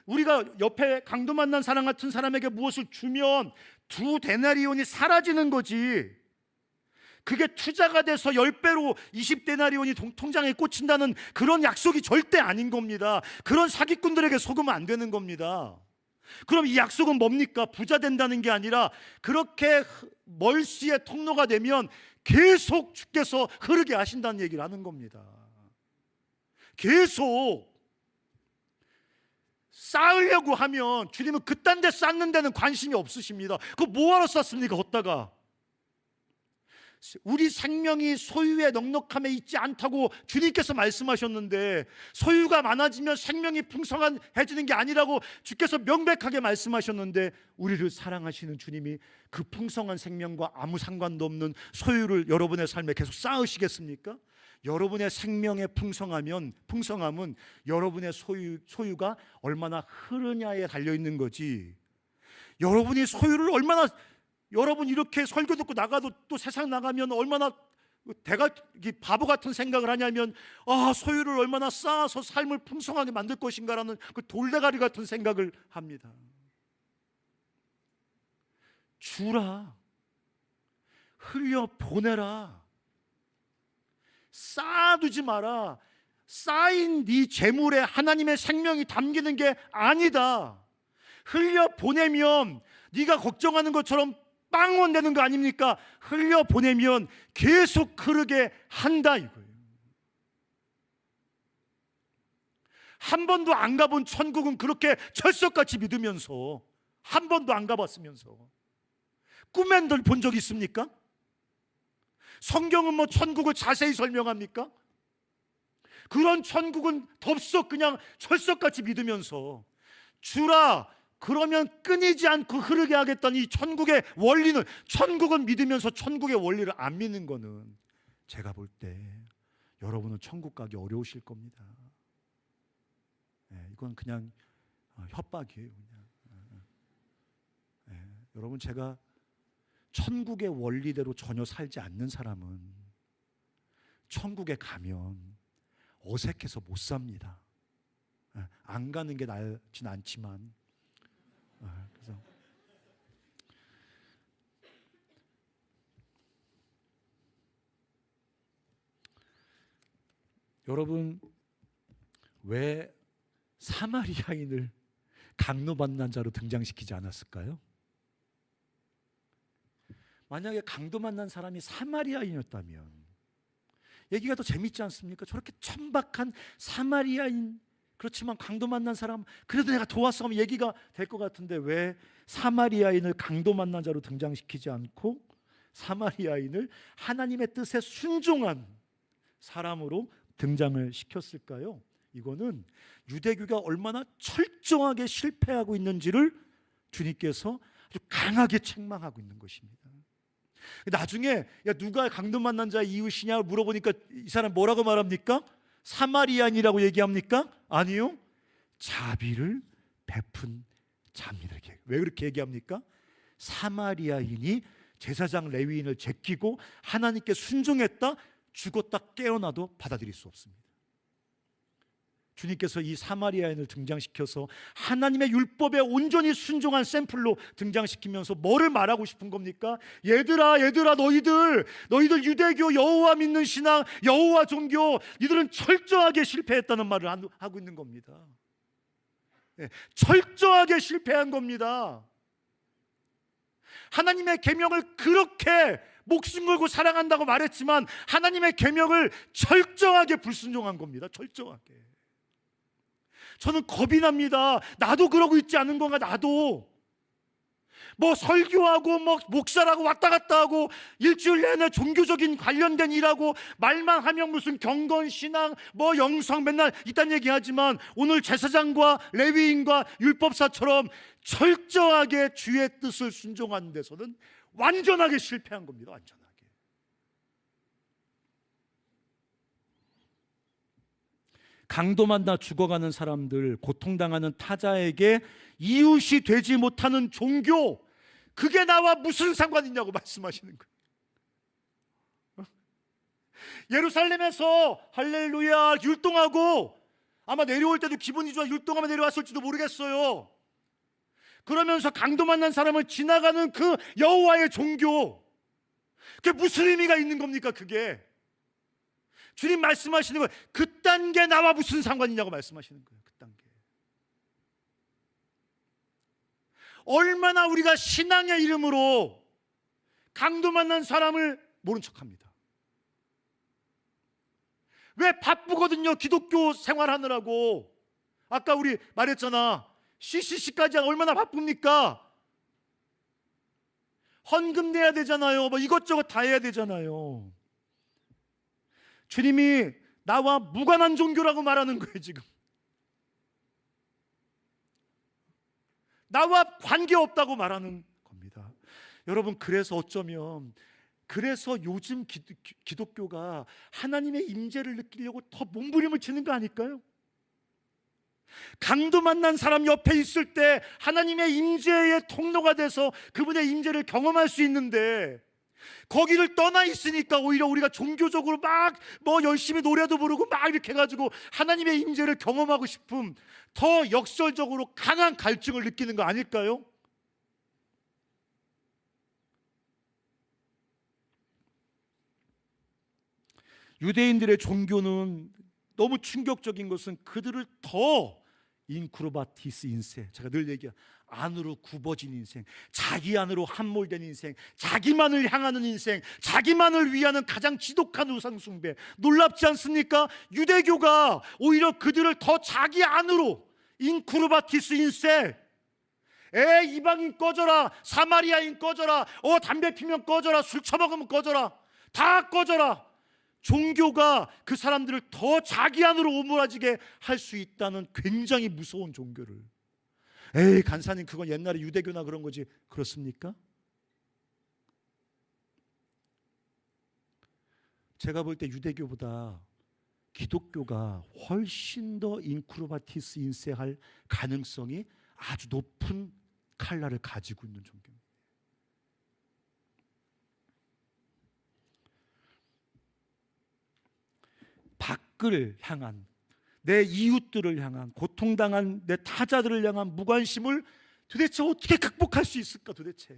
우리가 옆에 강도 만난 사람 같은 사람에게 무엇을 주면 2데나리온이 사라지는 거지, 그게 투자가 돼서 10배로 20데나리온이 통장에 꽂힌다는 그런 약속이 절대 아닌 겁니다. 그런 사기꾼들에게 속으면 안 되는 겁니다. 그럼 이 약속은 뭡니까? 부자 된다는 게 아니라 그렇게 멀씨의 통로가 되면 계속 주께서 흐르게 하신다는 얘기를 하는 겁니다. 계속 쌓으려고 하면 주님은 그딴 데 쌓는 데는 관심이 없으십니다. 그거 뭐하러 쌓습니까? 걷다가. 우리 생명이 소유의 넉넉함에 있지 않다고 주님께서 말씀하셨는데, 소유가 많아지면 생명이 풍성해지는 게 아니라고 주께서 명백하게 말씀하셨는데, 우리를 사랑하시는 주님이 그 풍성한 생명과 아무 상관도 없는 소유를 여러분의 삶에 계속 쌓으시겠습니까? 여러분의 생명의 풍성함은 여러분의 소유가 얼마나 흐르냐에 달려있는 거지, 여러분이 소유를 얼마나, 여러분 이렇게 설교 듣고 나가도 또 세상 나가면 얼마나 바보 같은 생각을 하냐면, 소유를 얼마나 쌓아서 삶을 풍성하게 만들 것인가라는 그 돌대가리 같은 생각을 합니다. 주라, 흘려보내라, 쌓아두지 마라. 쌓인 네 재물에 하나님의 생명이 담기는 게 아니다. 흘려보내면 네가 걱정하는 것처럼 빵원 되는 거 아닙니까? 흘려보내면 계속 흐르게 한다 이거예요. 한 번도 안 가본 천국은 그렇게 철석같이 믿으면서, 한 번도 안 가봤으면서 꿈엔 본 적 있습니까? 성경은 뭐 천국을 자세히 설명합니까? 그런 천국은 덥석 그냥 철석같이 믿으면서 주라, 그러면 끊이지 않고 흐르게 하겠다는 이 천국의 원리는, 천국은 믿으면서 천국의 원리를 안 믿는 거는 제가 볼 때 여러분은 천국 가기 어려우실 겁니다. 이건 그냥 협박이에요. 그냥. 여러분, 제가 천국의 원리대로 전혀 살지 않는 사람은 천국에 가면 어색해서 못 삽니다. 안 가는 게 나을진 않지만 그래서 여러분, 왜 사마리아인을 강로 만난 자로 등장시키지 않았을까요? 만약에 강도 만난 사람이 사마리아인이었다면 얘기가 더 재밌지 않습니까? 저렇게 천박한 사마리아인, 그렇지만 강도 만난 사람, 그래도 내가 도왔어 하면 얘기가 될 것 같은데 왜 사마리아인을 강도 만난 자로 등장시키지 않고 사마리아인을 하나님의 뜻에 순종한 사람으로 등장을 시켰을까요? 이거는 유대교가 얼마나 철저하게 실패하고 있는지를 주님께서 아주 강하게 책망하고 있는 것입니다. 나중에 야, 누가 강도 만난 자의 이웃이냐 물어보니까 이 사람 뭐라고 말합니까? 사마리아인이라고 얘기합니까? 아니요, 자비를 베푼 자입니다. 왜 그렇게 얘기합니까? 사마리아인이 제사장 레위인을 제끼고 하나님께 순종했다, 죽었다 깨어나도 받아들일 수 없습니다. 주님께서 이 사마리아인을 등장시켜서 하나님의 율법에 온전히 순종한 샘플로 등장시키면서 뭐를 말하고 싶은 겁니까? 얘들아 너희들 유대교 여호와 믿는 신앙, 여호와 종교, 이들은 철저하게 실패했다는 말을 하고 있는 겁니다. 철저하게 실패한 겁니다. 하나님의 계명을 그렇게 목숨 걸고 사랑한다고 말했지만 하나님의 계명을 철저하게 불순종한 겁니다. 철저하게. 저는 겁이 납니다. 나도 그러고 있지 않은 건가? 나도 뭐 설교하고 뭐 목사라고 왔다 갔다 하고 일주일 내내 종교적인 관련된 일하고 말만 하면 무슨 경건신앙 뭐 영성 맨날 이딴 얘기하지만 오늘 제사장과 레위인과 율법사처럼 철저하게 주의 뜻을 순종하는 데서는 완전하게 실패한 겁니다. 완전하게. 강도 만나 죽어가는 사람들, 고통당하는 타자에게 이웃이 되지 못하는 종교, 그게 나와 무슨 상관이냐고 말씀하시는 거예요. 예루살렘에서 할렐루야 율동하고 아마 내려올 때도 기분이 좋아 율동하며 내려왔을지도 모르겠어요. 그러면서 강도 만난 사람을 지나가는 그 여호와의 종교, 그게 무슨 의미가 있는 겁니까? 그게 주님 말씀하시는 거예요. 그딴 게 나와 무슨 상관이냐고 말씀하시는 거예요. 그딴 게. 얼마나 우리가 신앙의 이름으로 강도 만난 사람을 모른 척합니다. 왜 바쁘거든요. 기독교 생활하느라고. 아까 우리 말했잖아. CCC까지 얼마나 바쁩니까? 헌금 내야 되잖아요. 뭐 이것저것 다 해야 되잖아요. 주님이 나와 무관한 종교라고 말하는 거예요. 지금 나와 관계없다고 말하는 겁니다. 여러분, 그래서 어쩌면 요즘 기독교가 하나님의 임재를 느끼려고 더 몸부림을 치는 거 아닐까요? 강도 만난 사람 옆에 있을 때 하나님의 임재의 통로가 돼서 그분의 임재를 경험할 수 있는데 거기를 떠나 있으니까 오히려 우리가 종교적으로 막 뭐 열심히 노래도 부르고 막 이렇게 해가지고 하나님의 임재를 경험하고 싶음, 더 역설적으로 강한 갈증을 느끼는 거 아닐까요? 유대인들의 종교는 너무 충격적인 것은 그들을 더 인크루바티스 인생, 제가 늘 얘기해요. 안으로 굽어진 인생, 자기 안으로 함몰된 인생, 자기만을 향하는 인생, 자기만을 위하는 가장 지독한 우상숭배. 놀랍지 않습니까? 유대교가 오히려 그들을 더 자기 안으로 인크루바티스 인생, 이방인 꺼져라, 사마리아인 꺼져라, 담배 피면 꺼져라, 술 처먹으면 꺼져라, 다 꺼져라. 종교가 그 사람들을 더 자기 안으로 오므라지게 할 수 있다는 굉장히 무서운 종교를. 간사님, 그건 옛날에 유대교나 그런 거지. 그렇습니까? 제가 볼 때 유대교보다 기독교가 훨씬 더 인크루바티스 인세할 가능성이 아주 높은 칼날을 가지고 있는 종교입니다. 밖을 향한, 내 이웃들을 향한, 고통당한 내 타자들을 향한 무관심을 도대체 어떻게 극복할 수 있을까 도대체?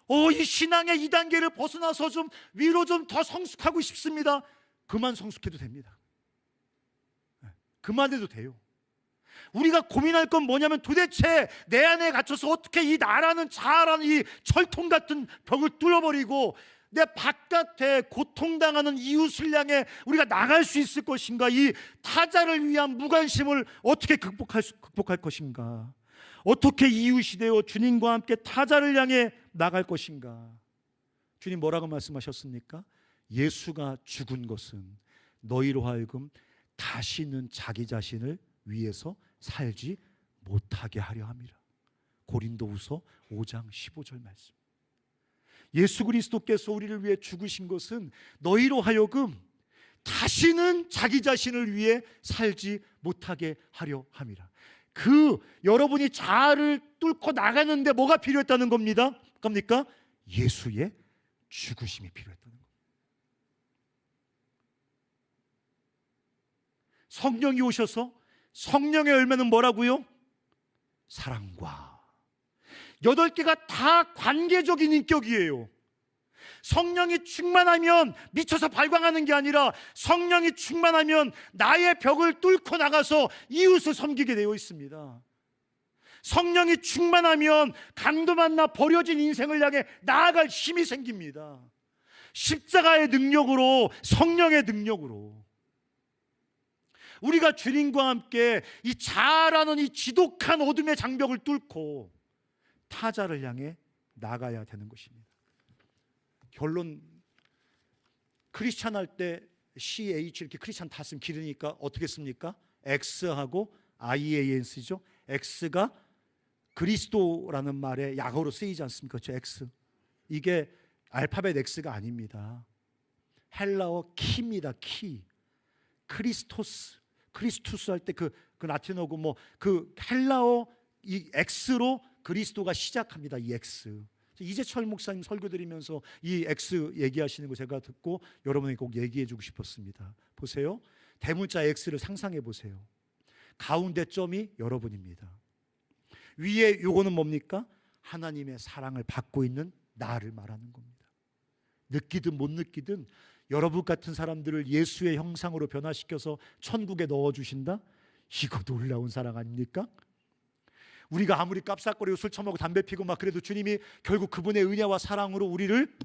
이 신앙의 2단계를 벗어나서 좀 위로 좀 더 성숙하고 싶습니다. 그만 성숙해도 됩니다. 그만해도 돼요. 우리가 고민할 건 뭐냐면 도대체 내 안에 갇혀서 어떻게 이 나라는 자아라는 이 철통 같은 벽을 뚫어버리고 내 바깥에 고통당하는 이웃을 향해 우리가 나갈 수 있을 것인가? 이 타자를 위한 무관심을 어떻게 극복할 것인가? 어떻게 이웃이 되어 주님과 함께 타자를 향해 나갈 것인가? 주님 뭐라고 말씀하셨습니까? 예수가 죽은 것은 너희로 하여금 다시는 자기 자신을 위해서 살지 못하게 하려 함이라. 고린도후서 5장 15절 말씀. 예수 그리스도께서 우리를 위해 죽으신 것은 너희로 하여금 다시는 자기 자신을 위해 살지 못하게 하려 함이라. 여러분이 자아를 뚫고 나가는데 뭐가 필요했다는 겁니다. 뭡니까? 예수의 죽으심이 필요했다는 겁니다. 성령이 오셔서 성령의 열매는 뭐라고요? 사랑과 8개가 다 관계적인 인격이에요. 성령이 충만하면 미쳐서 발광하는 게 아니라 성령이 충만하면 나의 벽을 뚫고 나가서 이웃을 섬기게 되어 있습니다. 성령이 충만하면 강도 만나 버려진 인생을 향해 나아갈 힘이 생깁니다. 십자가의 능력으로, 성령의 능력으로 우리가 주님과 함께 이 자아라는 이 지독한 어둠의 장벽을 뚫고 타자를 향해 나가야 되는 것입니다. 결론, 크리스찬 할 때 CH 이렇게 크리스찬 다 쓰면 길으니까 어떻게 씁니까? X하고 IAN 쓰죠. X가 그리스도라는 말에 약어로 쓰이지 않습니까? 그렇죠? X. 이게 알파벳 X가 아닙니다. 헬라어 키입니다. 키. 크리스투스 할 때 그 라틴어고 그 헬라어 이 X로 그리스도가 시작합니다. 이 X. 이재철 목사님 설교 드리면서 이 X 얘기하시는 거 제가 듣고 여러분에게 꼭 얘기해 주고 싶었습니다. 보세요. 대문자 X를 상상해 보세요. 가운데 점이 여러분입니다. 위에 요거는 뭡니까? 하나님의 사랑을 받고 있는 나를 말하는 겁니다. 느끼든 못 느끼든 여러분 같은 사람들을 예수의 형상으로 변화시켜서 천국에 넣어주신다? 이거 놀라운 사랑 아닙니까? 우리가 아무리 깝싹거리고 술 처먹고 담배 피고 막 그래도 주님이 결국 그분의 은혜와 사랑으로 우리를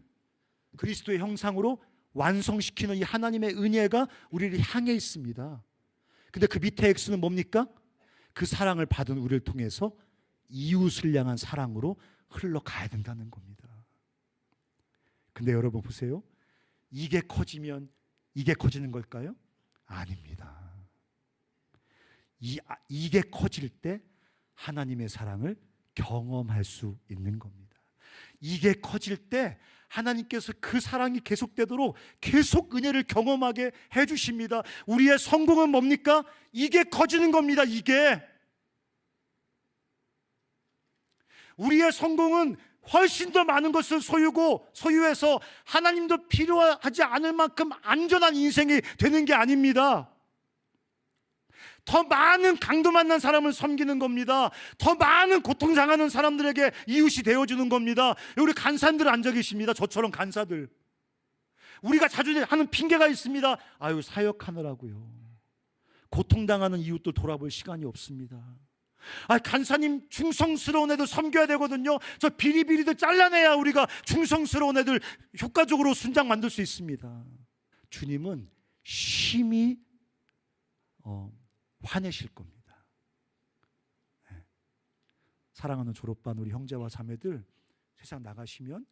그리스도의 형상으로 완성시키는 이 하나님의 은혜가 우리를 향해 있습니다. 근데 그 밑에 X는 뭡니까? 그 사랑을 받은 우리를 통해서 이웃을 향한 사랑으로 흘러가야 된다는 겁니다. 근데 여러분 보세요. 이게 커지면 이게 커지는 걸까요? 아닙니다. 이게 커질 때 하나님의 사랑을 경험할 수 있는 겁니다. 이게 커질 때 하나님께서 그 사랑이 계속되도록 계속 은혜를 경험하게 해주십니다. 우리의 성공은 뭡니까? 이게 커지는 겁니다. 이게 우리의 성공은 훨씬 더 많은 것을 소유해서 하나님도 필요하지 않을 만큼 안전한 인생이 되는 게 아닙니다. 더 많은 강도 만난 사람을 섬기는 겁니다. 더 많은 고통당하는 사람들에게 이웃이 되어주는 겁니다. 우리 간사들 앉아 계십니다. 저처럼 간사들. 우리가 자주 하는 핑계가 있습니다. 아유, 사역하느라고요. 고통당하는 이웃도 돌아볼 시간이 없습니다. 간사님 충성스러운 애들 섬겨야 되거든요. 저 비리비리들 잘라내야 우리가 충성스러운 애들 효과적으로 순장 만들 수 있습니다. 주님은 심히 화내실 겁니다. 사랑하는 졸업반 우리 형제와 자매들, 세상 나가시면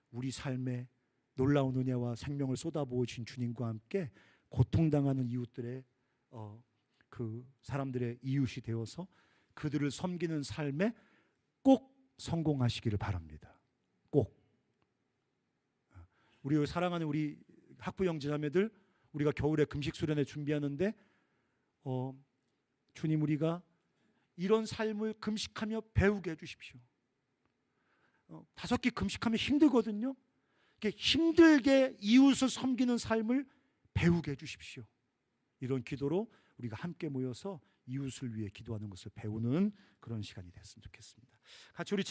우리 삶에 놀라운 은혜와 생명을 쏟아부으신 주님과 함께 고통당하는 이웃들의 그 사람들의 이웃이 되어서 그들을 섬기는 삶에 꼭 성공하시기를 바랍니다. 꼭. 우리 사랑하는 우리 학부 형제 자매들, 우리가 겨울에 금식 수련회 준비하는데 주님, 우리가 이런 삶을 금식하며 배우게 해주십시오. 5끼 금식하면 힘들거든요. 힘들게 이웃을 섬기는 삶을 배우게 해주십시오. 이런 기도로 우리가 함께 모여서 이웃을 위해 기도하는 것을 배우는 그런 시간이 됐으면 좋겠습니다. 같이 우리